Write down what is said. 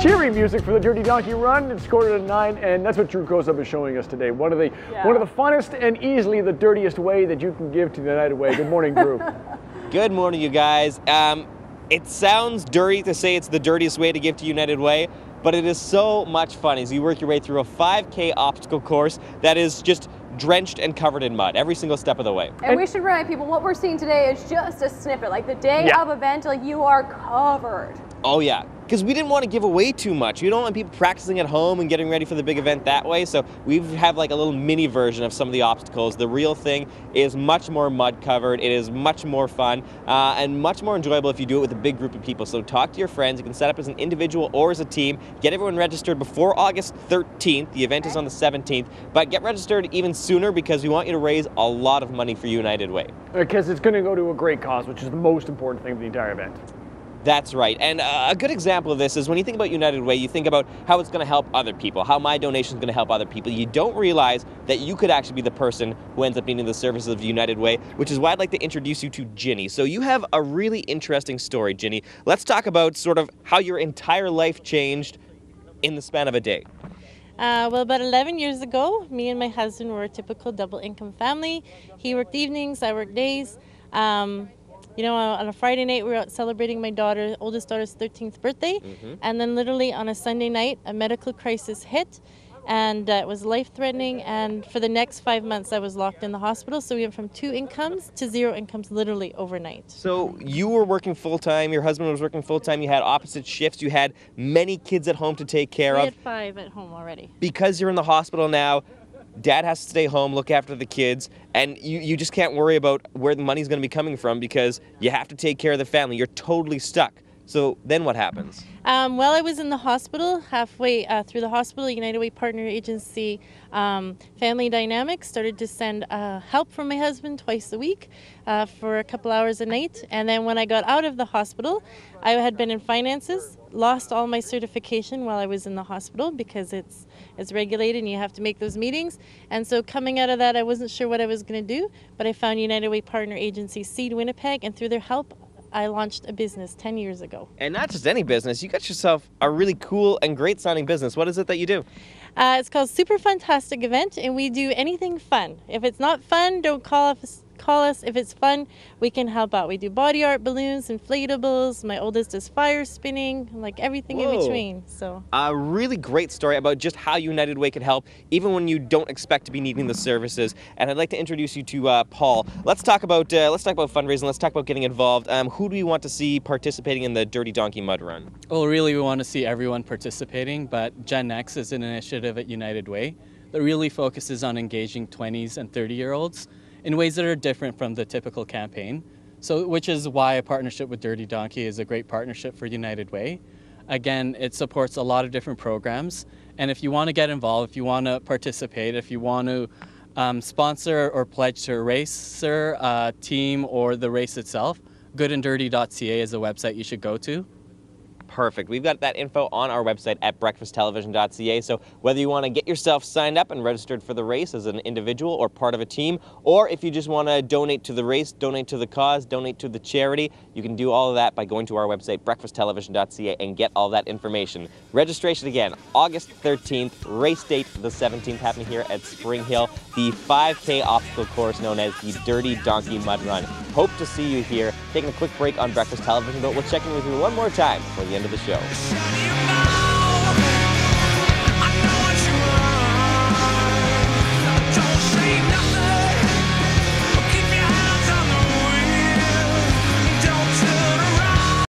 cheery music for the Dirty Donkey Run. It's scored at 9, and that's what Drew Kozub is showing us today. One of the funnest and easily the dirtiest way that you can give to the United Way. Good morning, Drew. Good morning, you guys. It sounds dirty to say it's the dirtiest way to give to United Way, but it is so much fun as you work your way through a 5K obstacle course that is just drenched and covered in mud every single step of the way. And we should remind people, what we're seeing today is just a snippet. Like the day of event, like you are covered. Oh yeah, because we didn't want to give away too much. We don't want people practicing at home and getting ready for the big event that way, so we have like a little mini version of some of the obstacles. The real thing is much more mud covered. It is much more fun and much more enjoyable if you do it with a big group of people. So talk to your friends. You can set up as an individual or as a team. Get everyone registered before August 13th. The event is on the 17th, but get registered even sooner because we want you to raise a lot of money for United Way. Because it's going to go to a great cause, which is the most important thing of the entire event. That's right. And a good example of this is when you think about United Way, you think about how it's going to help other people, how my donation is going to help other people. You don't realize that you could actually be the person who ends up needing the services of United Way, which is why I'd like to introduce you to Ginny. So you have a really interesting story, Ginny. Let's talk about sort of how your entire life changed in the span of a day. Well, about 11 years ago, me and my husband were a typical double-income family. He worked evenings, I worked days. You know, on a Friday night, we were out celebrating my oldest daughter's 13th birthday. And then literally on a Sunday night, a medical crisis hit. And it was life-threatening. And for the next 5 months, I was locked in the hospital. So we went from 2 incomes to 0 incomes literally overnight. So you were working full-time, your husband was working full-time, you had opposite shifts, you had many kids at home to take care of. We had 5 at home already. Because you're in the hospital now, Dad has to stay home, look after the kids, and you just can't worry about where the money's going to be coming from because you have to take care of the family. You're totally stuck. So then what happens? While I was in the hospital, halfway through the hospital, United Way partner agency Family Dynamics started to send help from my husband twice a week for a couple hours a night. And then when I got out of the hospital, I had been in finances, lost all my certification while I was in the hospital because it's regulated and you have to make those meetings. And so coming out of that, I wasn't sure what I was going to do, but I found United Way partner agency Seed Winnipeg, and through their help, I launched a business 10 years ago. And not just any business, you got yourself a really cool and great sounding business. What is it that you do? It's called Super Fantastic Event, and we do anything fun. If it's not fun, don't call us. If it's fun, we can help out. We do body art, balloons, inflatables. My oldest does fire spinning, like everything in between. So a really great story about just how United Way can help, even when you don't expect to be needing the services. And I'd like to introduce you to Paul. Let's talk about fundraising. Let's talk about getting involved. Who do we want to see participating in the Dirty Donkey Mud Run? Well, really, we want to see everyone participating, but Gen X is an initiative at United Way that really focuses on engaging 20s and 30-year-olds in ways that are different from the typical campaign. So, which is why a partnership with Dirty Donkey is a great partnership for United Way. Again, it supports a lot of different programs, and if you want to get involved, if you want to participate, if you want to sponsor or pledge to a racer, team, or the race itself, goodanddirty.ca is the website you should go to. Perfect. We've got that info on our website at breakfasttelevision.ca. So whether you want to get yourself signed up and registered for the race as an individual or part of a team, or if you just want to donate to the race, donate to the cause, donate to the charity, you can do all of that by going to our website, breakfasttelevision.ca, and get all that information. Registration again, August 13th, race date the 17th, happening here at Spring Hill, the 5K obstacle course known as the Dirty Donkey Mud Run. Hope to see you here. Taking a quick break on Breakfast Television, but we'll check in with you one more time before the end of the show.